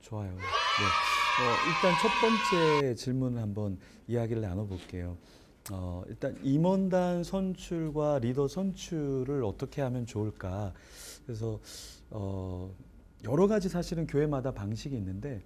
좋아요. 네. 일단 첫 번째 질문을 한번 이야기를 나눠볼게요. 일단 임원단 선출과 리더 선출을 어떻게 하면 좋을까? 그래서 여러 가지 사실은 교회마다 방식이 있는데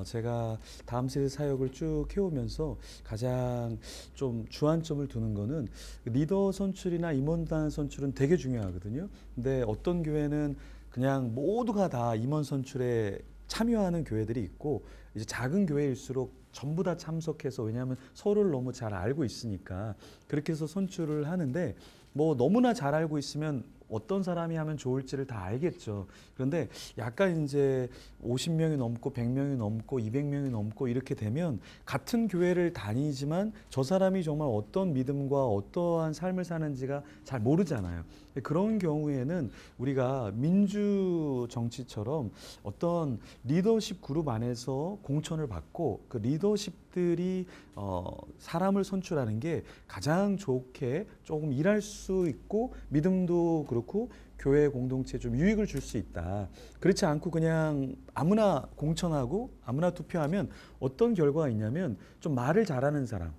제가 다음 세대 사역을 쭉 해오면서 가장 좀 주안점을 두는 거는 리더 선출이나 임원단 선출은 되게 중요하거든요. 근데 어떤 교회는 그냥 모두가 다 임원 선출에 참여하는 교회들이 있고 이제 작은 교회일수록 전부 다 참석해서 왜냐하면 서로를 너무 잘 알고 있으니까 그렇게 해서 선출을 하는데 뭐 너무나 잘 알고 있으면 어떤 사람이 하면 좋을지를 다 알겠죠. 그런데 약간 이제 50명이 넘고 100명이 넘고 200명이 넘고 이렇게 되면 같은 교회를 다니지만 저 사람이 정말 어떤 믿음과 어떠한 삶을 사는지가 잘 모르잖아요. 그런 경우에는 우리가 민주 정치처럼 어떤 리더십 그룹 안에서 공천을 받고 그 리더십들이 사람을 선출하는 게 가장 좋게 조금 일할 수 있고 믿음도 그렇고 교회 공동체에 좀 유익을 줄 수 있다. 그렇지 않고 그냥 아무나 공천하고 아무나 투표하면 어떤 결과가 있냐면 좀 말을 잘하는 사람,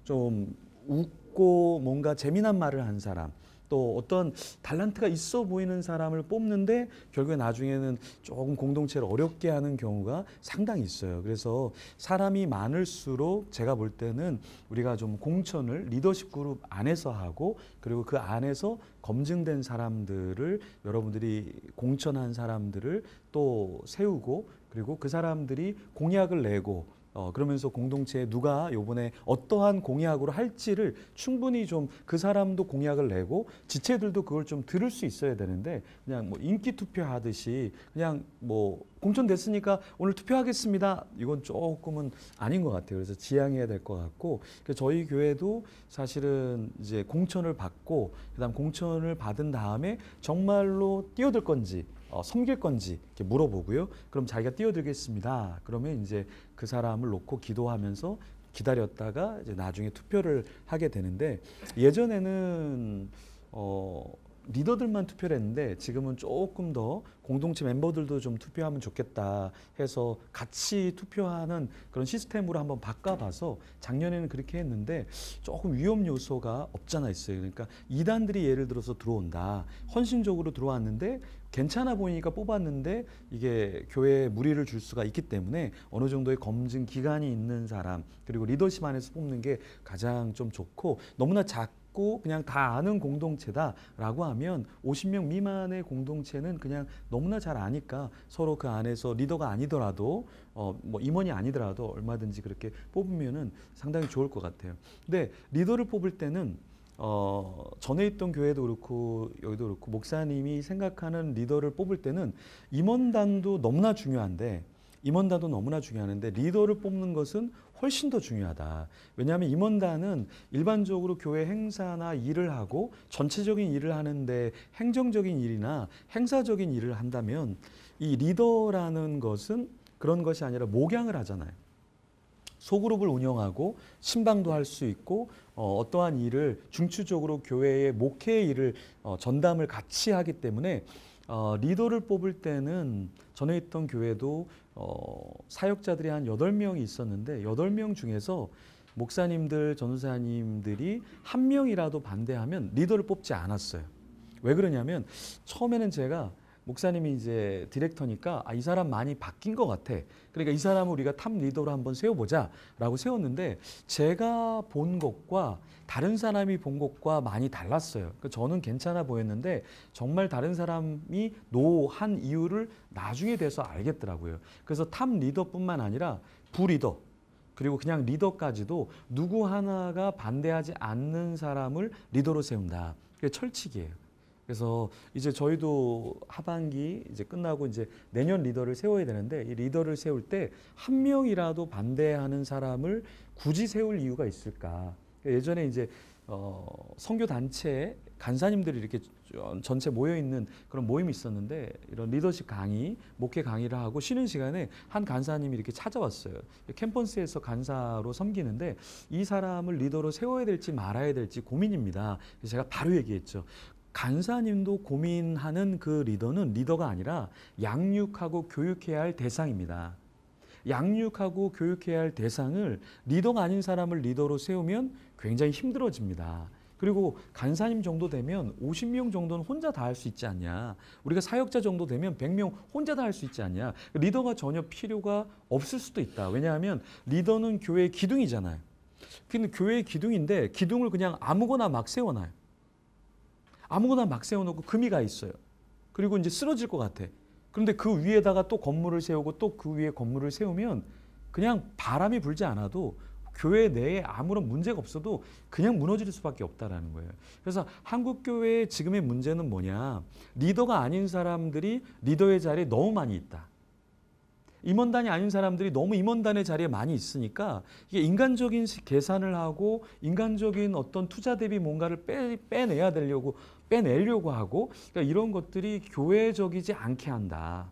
좀 웃고 뭔가 재미난 말을 한 사람, 또 어떤 탤런트가 있어 보이는 사람을 뽑는데 결국에 나중에는 조금 공동체를 어렵게 하는 경우가 상당히 있어요. 그래서 사람이 많을수록 제가 볼 때는 우리가 좀 공천을 리더십 그룹 안에서 하고 그리고 그 안에서 검증된 사람들을 여러분들이 공천한 사람들을 또 세우고 그리고 그 사람들이 공약을 내고 그러면서 공동체에 누가 요번에 어떠한 공약으로 할지를 충분히 좀 그 사람도 공약을 내고 지체들도 그걸 좀 들을 수 있어야 되는데 그냥 뭐 인기 투표하듯이 그냥 뭐 공천됐으니까 오늘 투표하겠습니다. 이건 조금은 아닌 것 같아요. 그래서 지양해야 될 것 같고 저희 교회도 사실은 이제 공천을 받고 그다음 공천을 받은 다음에 정말로 뛰어들 건지 섬길 건지 이렇게 물어보고요. 그럼 자기가 뛰어들겠습니다. 그러면 이제 그 사람을 놓고 기도하면서 기다렸다가 이제 나중에 투표를 하게 되는데 예전에는 리더들만 투표를 했는데 지금은 조금 더 공동체 멤버들도 좀 투표하면 좋겠다 해서 같이 투표하는 그런 시스템으로 한번 바꿔봐서 작년에는 그렇게 했는데 조금 위험 요소가 없잖아 있어요. 그러니까 이단들이 예를 들어서 들어온다. 헌신적으로 들어왔는데 괜찮아 보이니까 뽑았는데 이게 교회에 무리를 줄 수가 있기 때문에 어느 정도의 검증 기간이 있는 사람 그리고 리더십 안에서 뽑는 게 가장 좀 좋고 너무나 작고 그냥 다 아는 공동체다라고 하면 50명 미만의 공동체는 그냥 너무나 잘 아니까 서로 그 안에서 리더가 아니더라도 뭐 임원이 아니더라도 얼마든지 그렇게 뽑으면은 상당히 좋을 것 같아요. 근데 리더를 뽑을 때는 전에 있던 교회도 그렇고 여기도 그렇고 목사님이 생각하는 리더를 뽑을 때는 임원단도 너무나 중요한데 리더를 뽑는 것은 훨씬 더 중요하다. 왜냐하면 임원단은 일반적으로 교회 행사나 일을 하고 전체적인 일을 하는데 행정적인 일이나 행사적인 일을 한다면 이 리더라는 것은 그런 것이 아니라 목양을 하잖아요. 소그룹을 운영하고 신방도 할 수 있고 어떠한 일을 중추적으로 교회의 목회의 일을 전담을 같이 하기 때문에 리더를 뽑을 때는 전에 있던 교회도 사역자들이 한 8명이 있었는데 8명 중에서 목사님들, 전도사님들이 한 명이라도 반대하면 리더를 뽑지 않았어요. 왜 그러냐면 처음에는 제가 목사님이 이제 디렉터니까 이 사람 많이 바뀐 것 같아. 그러니까 이 사람을 우리가 탑 리더로 한번 세워보자 라고 세웠는데 제가 본 것과 다른 사람이 본 것과 많이 달랐어요. 그러니까 저는 괜찮아 보였는데 정말 다른 사람이 노한 이유를 나중에 돼서 알겠더라고요. 그래서 탑 리더뿐만 아니라 부리더 그리고 그냥 리더까지도 누구 하나가 반대하지 않는 사람을 리더로 세운다. 그게 철칙이에요. 그래서 이제 저희도 하반기 이제 끝나고 이제 내년 리더를 세워야 되는데 이 리더를 세울 때 한 명이라도 반대하는 사람을 굳이 세울 이유가 있을까? 예전에 이제 선교 단체 간사님들이 이렇게 전체 모여 있는 그런 모임이 있었는데 이런 리더십 강의, 목회 강의를 하고 쉬는 시간에 한 간사님이 이렇게 찾아왔어요. 캠퍼스에서 간사로 섬기는데 이 사람을 리더로 세워야 될지 말아야 될지 고민입니다. 그래서 제가 바로 얘기했죠. 간사님도 고민하는 그 리더는 리더가 아니라 양육하고 교육해야 할 대상입니다. 양육하고 교육해야 할 대상을 리더가 아닌 사람을 리더로 세우면 굉장히 힘들어집니다. 그리고 간사님 정도 되면 50명 정도는 혼자 다 할 수 있지 않냐. 우리가 사역자 정도 되면 100명 혼자 다 할 수 있지 않냐. 리더가 전혀 필요가 없을 수도 있다. 왜냐하면 리더는 교회의 기둥이잖아요. 근데 교회의 기둥인데 기둥을 그냥 아무거나 막 세워놔요. 아무거나 막 세워놓고 금이 가 있어요. 그리고 이제 쓰러질 것 같아. 그런데 그 위에다가 또 건물을 세우고 또 그 위에 건물을 세우면 그냥 바람이 불지 않아도 교회 내에 아무런 문제가 없어도 그냥 무너질 수밖에 없다라는 거예요. 그래서 한국 교회의 지금의 문제는 뭐냐? 리더가 아닌 사람들이 리더의 자리에 너무 많이 있다. 임원단이 아닌 사람들이 너무 임원단의 자리에 많이 있으니까 이게 인간적인 계산을 하고 인간적인 어떤 투자 대비 뭔가를 빼내려고 하고 그러니까 이런 것들이 교회적이지 않게 한다.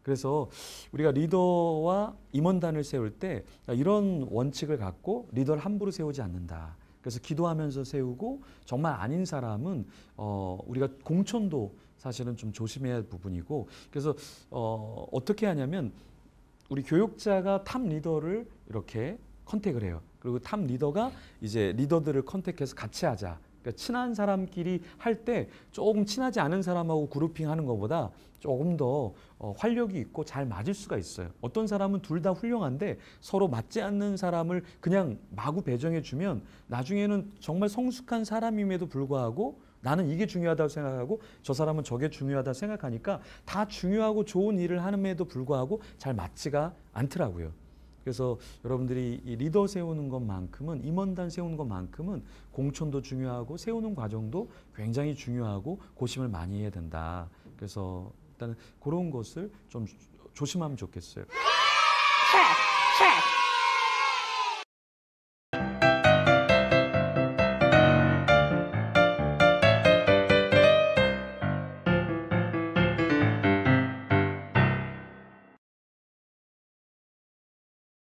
그래서 우리가 리더와 임원단을 세울 때 이런 원칙을 갖고 리더를 함부로 세우지 않는다. 그래서 기도하면서 세우고 정말 아닌 사람은 우리가 공천도 사실은 좀 조심해야 할 부분이고 그래서 어떻게 하냐면 우리 교육자가 탑 리더를 이렇게 컨택을 해요. 그리고 탑 리더가 이제 리더들을 컨택해서 같이 하자. 그러니까 친한 사람끼리 할 때 조금 친하지 않은 사람하고 그룹핑 하는 것보다 조금 더 활력이 있고 잘 맞을 수가 있어요. 어떤 사람은 둘 다 훌륭한데 서로 맞지 않는 사람을 그냥 마구 배정해 주면 나중에는 정말 성숙한 사람임에도 불구하고 나는 이게 중요하다고 생각하고 저 사람은 저게 중요하다고 생각하니까 다 중요하고 좋은 일을 하는데도 불구하고 잘 맞지가 않더라고요. 그래서 여러분들이 이 리더 세우는 것만큼은 임원단 세우는 것만큼은 공천도 중요하고 세우는 과정도 굉장히 중요하고 고심을 많이 해야 된다. 그래서 일단은 그런 것을 좀 조심하면 좋겠어요.